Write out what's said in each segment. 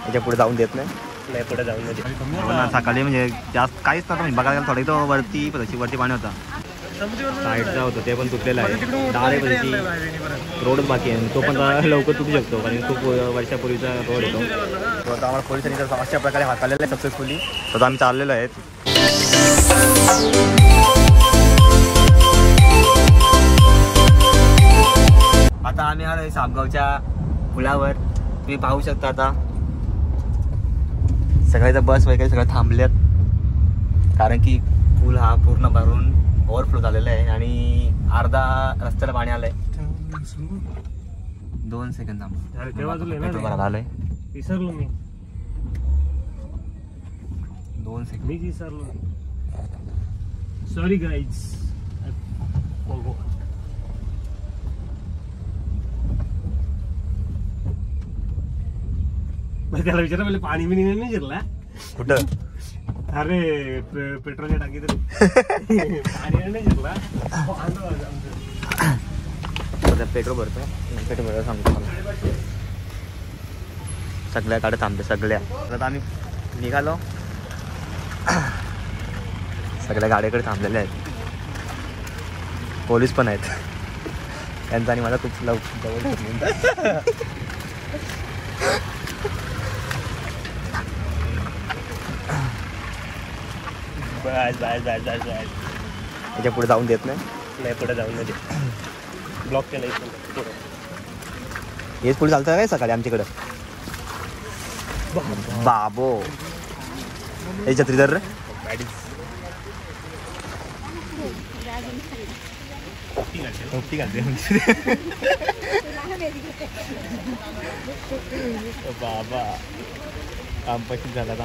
त्याच्या पुढे जाऊन देत नाही, पुढे जाऊन देत सकाळी म्हणजे जास्त काहीच नव्हतं बघायला थोडं इथं वरती पाणी होता, साईडचा होतं ते पण तुटलेलं आहे. डायरेक्ट रोडच बाकी आहे, तो पण लवकर तुटू शकतो कारण खूप वर्षापूर्वीचा रोड येतो. तो आता आम्हाला पोलिसांनी तर अशा प्रकारे हाताळलेला आहे सक्सेसफुली. तर आम्ही चाललेलो आहेत. आता आम्ही आलोय सापगावच्या पुलावर. तुम्ही पाहू शकता आता सगळे बस वगैरे सगळं थांबल्यात कारण की पूल हा पूर्ण भरून ओव्हरफ्लो झालेला आहे आणि अर्धा रस्त्याला पाणी आलंय. 2 सेकंद थांबा, पेट्रोल भरायला आलंय. विसरलो मी 2 सेकंद मी विसरलो. Sorry guys. त्याला विचारा पहिले पाणी बिनी नाही जिरला कुठं. अरे पेट्रोलच्या टाकीत पाणी नाही जिरला. पेट्रोल भरतोय, पेट्रोल भरायला सांगतो मला. सगळ्या गाड्या थांबते सगळ्या. आता आम्ही निघालो, सगळ्या गाड्याकडे थांबलेल्या आहेत. पोलीस पण आहेत, त्यांचा आणि मला खूप जवळ. त्याच्या पुढे जाऊन देत नाही, पुढे जाऊन नाही देत. ब्लॉक केलं हेच पुढे चालतं काय सकाळी आमच्याकडं. बाबो हे छत्री धर रे. बाबा काम पशीच झाला का.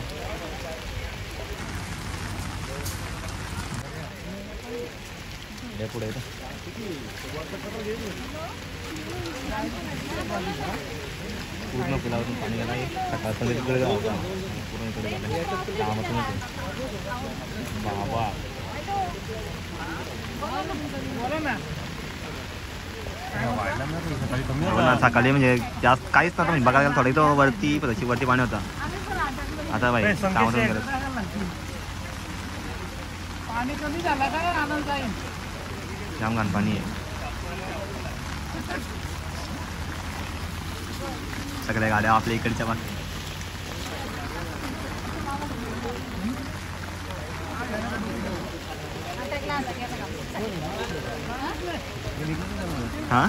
पुढे पूर्ण पुलावरून पाणी गेला. सकाळपर्यंत तिकडे जाऊ पूर्ण इकडे कामातून बाबा. सकाळी म्हणजे जास्त काहीच नव्हतं बघायला थोडं इथं वरती पाणी होता. आता भाई कामातून गेलं. जाम घाण पाणी आहे. सगळ्या गाड्या आपल्या इकडच्या पण. हा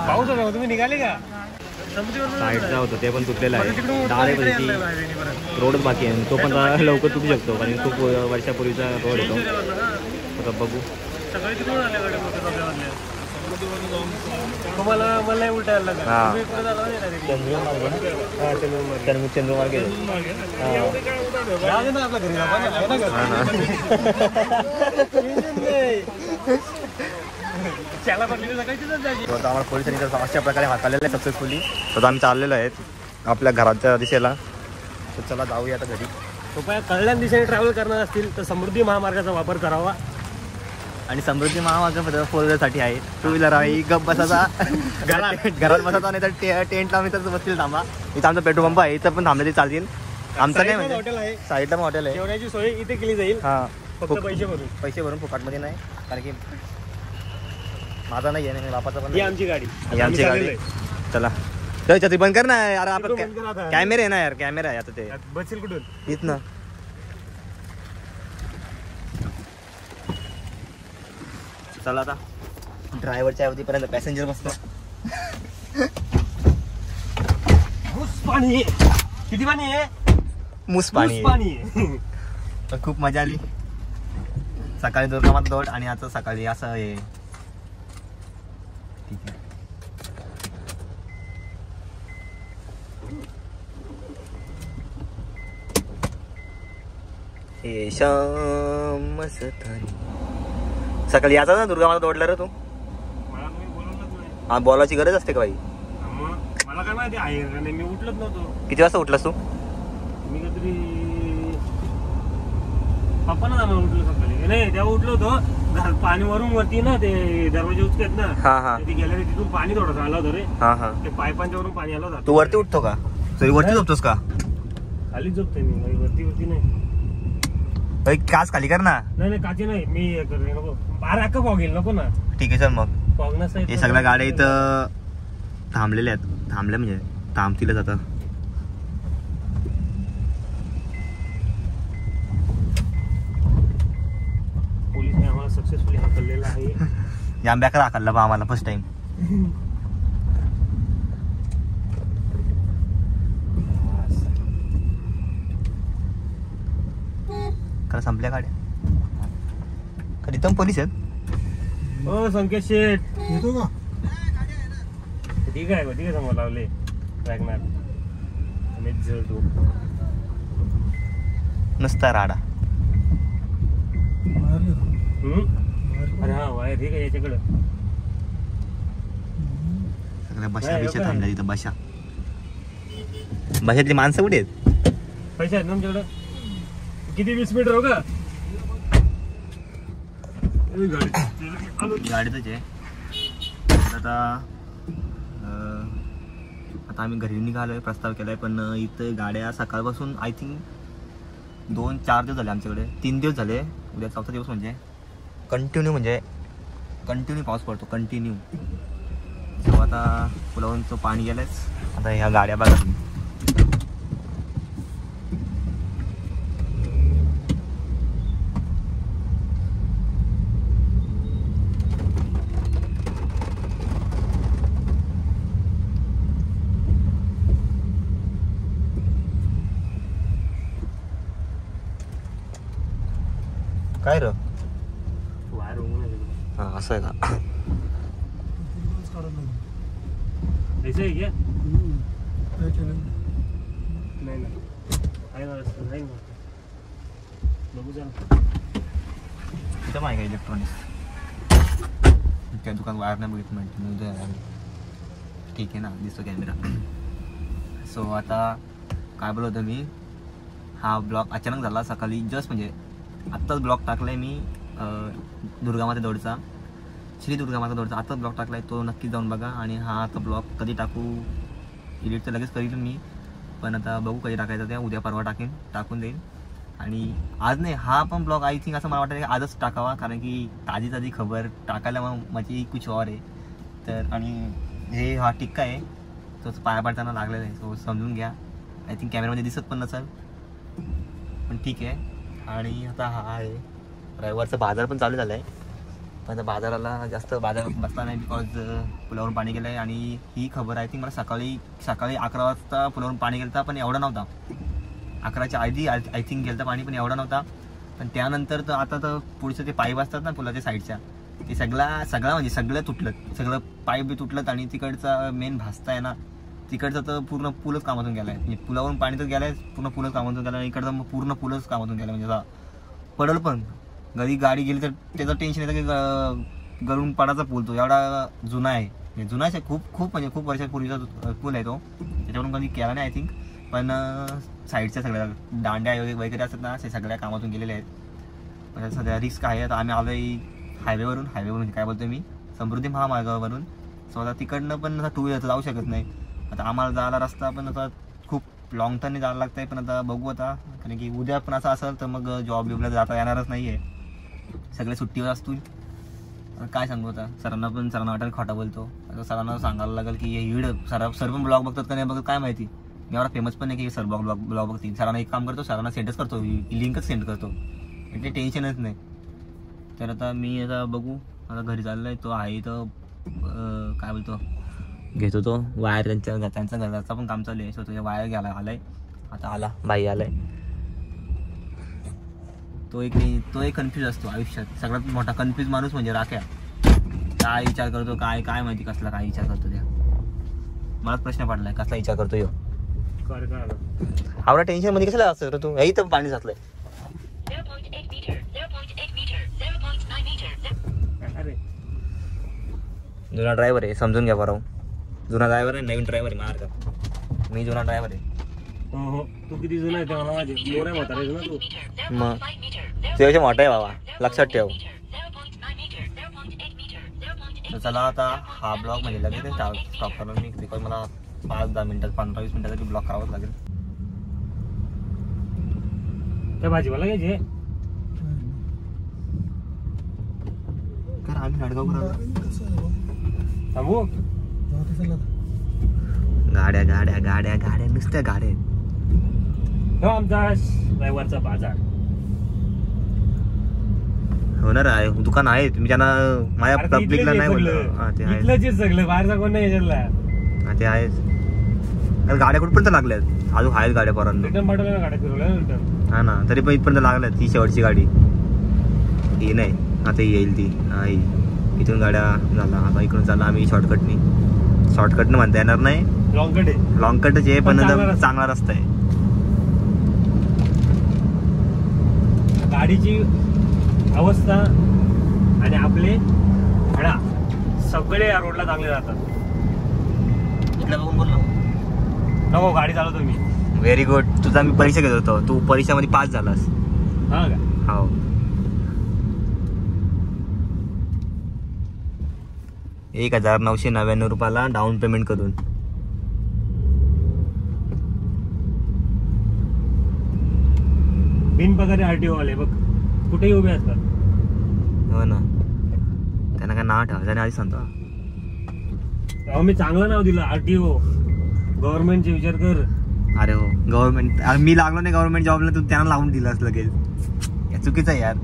पाऊस होता तुम्ही निघाले का. साईडचा होतं ते पण तुटलेलं आहे. डायरेक्ट रोडच बाकी आहे, तो पण लवकर तुटू शकतो कारण खूप वर्षापूर्वीचा रोड येतो. आता बघू. मला उलटायला चंद्रमार्ग आम्हाला पोलिसांनी तर अशा प्रकारे हाताळलेलं आहे सक्सेसफुली. तर आम्ही चाललेलो आहेत आपल्या घराच्या दिशेला. तर चला जाऊया आता घरी. कृपया कल्याण दिशेने ट्रॅव्हल करणार असतील तर समृद्धी महामार्गाचा वापर करावा. आणि समृद्धी महामार्ग 4 व्हीलरसाठी आहे. 2 व्हीलर आहे गप बसायचा घरात बसायचा नाही तर टेंटला मी तर बसतील थांबा. इथं आमचा पेट्रोल पंप आहे, इथं पण थांबले चालतील. आमचं नाही म्हणजे हॉटेल आहे, साईडला पण हॉटेल आहे. जेवणाची सोय इथे केली जाईल. हां फक्त पैसे भरून फुकाटमध्ये नाही कारण की माझा नाही आहे, बापाचा पण. आमची गाडी चला छत्री बंद कर ना यार. आपण कॅमेरे आहे ना यार, कॅमेरा आहे. आता ते बसेल कुठून इथनं. चला आता ड्रायव्हरच्या अवधीपर्यंत पॅसेंजर बसतो. पाणी किती पाणी आहे. मुस पाणी तर खूप मजा आली. सकाळी दुर्गामाता दौड आणि आता सकाळी असं आहे. ठीक आहे. हे श्याम मस्तानी. सकाळी याचा ना दुर्गामाता दौडला रे तू. हा बोलायची गरज असते का बाई. मला काय माहिती आहे, मी उठलच नव्हतो. किती वाजता उठलास तू. मी काहीतरी पप्पा ना उठलो सकाळी नाही तेव्हा उठलो होतो घरात पाणी वरून वरती ना ते दरवाजे उचकत ना हा हा ती गेल्याने तिथून पाणी थोडंसं आलं होतं रे हा हा ते पायपांच्या वरून पाणी आलं होतं तू वरती उठतो का सॉरी वरती झोपतोस का खाली झोपतोय मी वरती नाही काच खाली कर ना नाही काची नाही मी नको बारा अक्का फॉग येईल नको ना ठीक आहे चल मग फॉग नसतं हे सगळ्या गाड्या इथं थांबलेल्या आहेत थांबल्या म्हणजे थांबतीलच आता पोलिसने आम्हाला सक्सेसफुली हाकललेला आहे जाम बॅकर हाकलला बा आम्हाला फर्स्ट टाइम खरं संपल्या गाड्या कधी तर पोलीस आहेत हो संकेत शेठ येतो का ठीक आहे समोर लावले वॅगनार झेड नसता राडा अरे हा वायर ठीक आहे याच्याकडं सगळ्या बशा बिशा थांबल्या इथं बशातली माणसं कुठे आहेत पैसे आहेत ना तुमच्याकडं किती 20 मीटर हो का गाडीतच आहे आता आम्ही घरी निघालोय प्रस्ताव केलाय पण इथं गाड्या सकाळपासून आय थिंक 2-4 दिवस झाले आमच्याकडे 3 दिवस झाले उद्या 4था दिवस म्हणजे कंटिन्यू पाऊस पडतो कंटिन्यू सो आता पुलावरून पाणी गेलंच आता ह्या गाड्या बघा काय र वायर हा असं आहे का ऐसा आहे क्या नाही नाही नाही बघू जा तिथं माहिती का इलेक्ट्रॉनिक्स त्या दुकान वायर नाही बघितलं माहिती ठीक आहे ना दिसतो कॅमेरा सो आता काय बोलतो मी हा ब्लॉग अचानक झाला सकाळी जस्ट म्हणजे आत्ताच ब्लॉग टाकलाय मी दुर्गामाता दौडचा श्री दुर्गामाता दौडचा आत्ताच ब्लॉग टाकलाय तो नक्की जाऊन बघा आणि हा आता ब्लॉग कधी टाकू एडिट तर लगेच करील मी पण आता बघू कधी टाकायचं त्या उद्या परवा टाकून देईन आणि आज नाही हा पण ब्लॉग आय थिंक असं मला वाटतं की आजच टाकावा कारण की ताजी खबर टाकायला मग माझी कुछ और आहे तर आणि हे हा टिक्का आहे तोच पाया पडताना लागलेला आहे सो समजून घ्या आय थिंक कॅमेरामध्ये दिसत पण नसेल पण ठीक आहे आणि आता हा आहे रविवारचा बाजार पण चालू झाला आहे पण आता बाजाराला जास्त बाजार बसला नाही बिकॉज पुलावरून पाणी गेलं आहे आणि ही खबर आय थिंक मला सकाळी 11 वाजता पुलावरून पाणी गेलं होतं पण एवढा नव्हता 11च्या आधी आय थिंक गेलं पाणी पण एवढा नव्हता पण त्यानंतर तर आता तर पुढचं ते पाईप असतात ना पुलाच्या साईडच्या ते सगळं म्हणजे सगळं तुटलं सगळं पाईप बी तुटलं आणि तिकडचा मेन भास्ता आहे ना तिकडचा तर पूर्ण पूलच कामातून गेलाय म्हणजे पुलावरून पाणी तर गेलाय पूर्ण पूलच कामातून गेला इकडचा पूर्ण पूलच कामातून गेला म्हणजे पडल पण घरी गाडी गेली तर त्याचं टेन्शन येतं की गळून पडायचा पूल तो एवढा जुना आहे जुना आहे खूप वर्षापूर्वीचा पूल आहे तो त्याच्यावरून कधी केला नाही आय थिंक पण साईडच्या सगळ्या दांड्या वगैरे असतात ना ते सगळ्या कामातून गेलेले आहेत पण सध्या रिस्क आहे आता आम्ही आलोय हायवेवरून काय बोलतोय मी समृद्धी महामार्गावरून सो आता तिकडनं पण आता 2 व्हीलर जाऊ शकत नाही आता आम्हाला जायला रस्ता पण आता खूप लॉंग टर्मने जायला लागतं आहे पण आता बघू आता कारण की उद्या पण असं असेल तर मग जॉब बिबला जाता येणारच नाही आहे सगळे सुट्टीवर असतील काय सांगू आता सरांना वाटेल खोटा बोलतो आता सरांना सांगायला लागेल की हे व्हिडिओ सर पण ब्लॉग बघतात का नाही बघत काय माहिती मी एवढा फेमस पण नाही की सर ब्लॉग बघतील सरांना एक काम करतो सरांना सेंडच करतो लिंकच सेंड करतो म्हणजे टेन्शनच नाही तर आता मी आता बघू आता घरी चाललो आहे तो आहे तर काय बोलतो घेतो तो वायर त्यांचा घराचा पण काम चालू आहे सो तुझ्या वायर घ्यायला आलाय आता आला बाई आलाय तो एक कन्फ्यूज असतो आयुष्यात सगळ्यात मोठा कन्फ्यूज माणूस म्हणजे राख्या काय विचार करतो काय माहिती कसला काय विचार करतो त्या मलाच प्रश्न पडलाय कसला विचार करतो यो आवडा टेन्शन मध्ये कसला असतो तू हे तर पाणी घातलंय जुना ड्रायव्हर आहे समजून घ्या बरं जुना ड्रायव्हर आहे नवीन ड्रायव्हर आहे मार्ग मी जुना ड्रायव्हर आहे हो तू किती जुना आहे ते मला माझे मोर आहे म्हातारे ना तू. मग ते मोठा आहे बाबा, लक्षात ठेव. तर चला आता हा ब्लॉग म्हणजे लगेच स्टॉप करून मी, बिकॉज मला 5-10 मिनिटात 15-20 मिनिटासाठी ब्लॉग करावाच लागेल. त्या भाजीवाला घ्यायचे तर आम्ही नडगावकर थांबू. गाड्या गाड्या गाड्या गाड्या नुसत्या गाड्या आहेत. हो आमचा रविवारचा बाजार होणार आहे, दुकान आहे. तुम्ही त्यांना माझ्या पब्लिकला नाही बोललं. हा ते आहे सगळं बाहेरचा कोण नाही याच्यातला. हा ते आहेच. गाड्या कुठपर्यंत लागल्यात? अजून आहेत गाड्या पर्यंत. रिटर्न पाठवल्या गाड्या फिरवल्या रिटर्न. हा ना, तरी पण इथपर्यंत लागल्यात. ती शेवटची गाडी ही नाही, आता येईल ती. हा इथून गाड्या झाला. आता इकडून चालला आम्ही शॉर्टकटनं म्हणता येणार नाही, लॉंग कटच आहे, पण चांगला रस्ता आहे. गाडीची अवस्था आणि आपले धडा सगळे या रोडला चांगले राहतात. कुठल्या बघून बोललो? नको गाडी चालवतो मी. Very good. तुझा मी परीक्षा घेत होतो, तू परीक्षामध्ये पास झालास. हा का? हो. ₹1,999 डाऊन पेमेंट करून. बिनपगारी आरटीओ वाले बघ कुठेही उभे असतात. हो ना, त्यांना काय नाव ठेवायचं आणि आधी सांगतो. मी चांगलं नाव दिलं आरटीओ. गव्हर्नमेंटचे विचार कर. अरे हो, गव्हर्नमेंट. मी लागलो नाही गव्हर्नमेंट जॉबला, तू त्यांना लावून दिलास लगेच. चुकीचं आहे यार.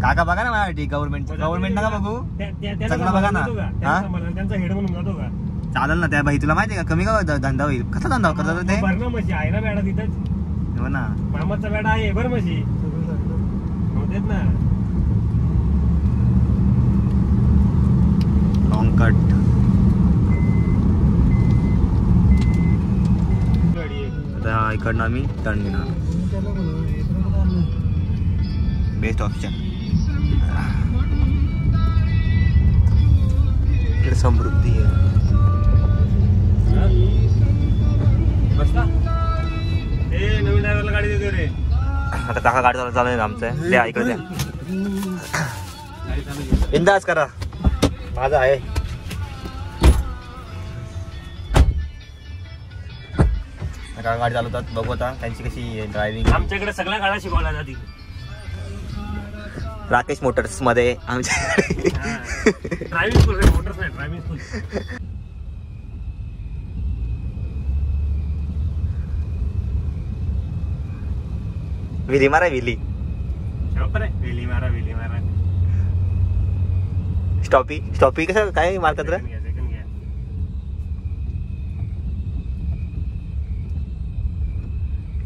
काका बघा ना माझ्यासाठी गव्हर्नमेंट नका बघू, चांगला बघा ना. त्यांचा हेड म्हणून जातो का? चालेल ना. त्या बाई तुला माहिती आहे का कमी का धंदा होईल? कसा धंदा करतात ते? भरणं म्हशी आहे ना मॅडा तिथंच. हो ना, मामाचा मॅडा आहे बरं म्हशी तेच ना. Long cut. आता इकडनं आम्ही टर्न घेणार. Best option. इकडे समृद्धी आहे. बसला ए नवीन ड्रायव्हरला गाडी देतो रे. आता काका गाडी चालू आहे आमचं. द्या इकडे द्या. बिंदास करा, माझा आहे. गाडी चालवतात बघू आता त्यांची कशी ड्रायव्हिंग. आमच्याकडे सगळ्या गाड्या शिकवल्या जातील. राकेश मोटर्स मध्ये आमच्या ड्रायव्हिंग स्कूल रे, मोटर्स नाही ड्रायव्हिंग स्कूल. विली मारा विली. विली मारा विली मारा. स्टॉपी कसं काय मारतात रे?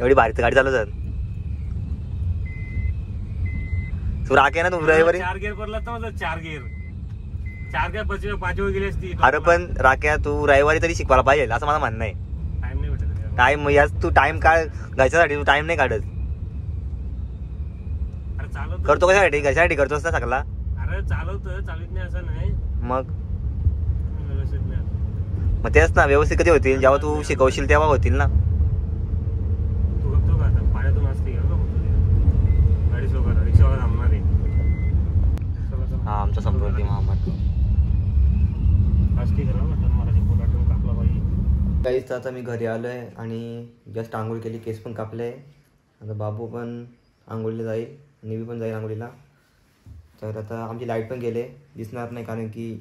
एवढी भारी गाडी चालवतात. तू राखे ना, तू रविवारी 4 गिअर पडला तर माझा 4 गिअर 5वर गेली असती. अरे पण राख्या तू रविवारी तरी शिकवायला पाहिजे असं मला म्हणणं आहे. टाइम नाही भेटत. टाइम याच तू टाइम काढ घरच्यासाठी. तू टाइम नाही काढत. अरे चालवतो. करतो कशासाठी? घरच्यासाठी करतोस ना सगळा. अरे चालवतो, चालत नाही असं नाही. मग व्यवस्थित नाही. मग तेच ना, व्यवस्थित कधी होतील? जेव्हा तू शिकवशील तेव्हा होतील ना. तू बघतो का आता पाण्यातून असते गाडी स्लो करा, रिक्षावाला थांबणार आहे. हा आमचा समृद्धी महामार्ग. असते करा ना मराठी पोटातून कापला पाहिजे. काहीच आता मी घरी आलो आहे आणि जस्ट आंघोळ केली, केस पण कापले. आता बाबू पण आंघोळीला जाईल, निवी पण जाईल आंघोळीला. तर आता आमची लाईट पण गेले, दिसणार नाही कारण की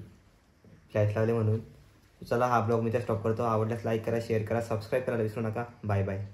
फ्लॅश लागले म्हणून. चला हा ब्लॉग मी त्या स्टॉप करतो. आवडल्यास लाईक करा, शेअर करा, सबस्क्राईब करायला विसरू नका. Bye bye.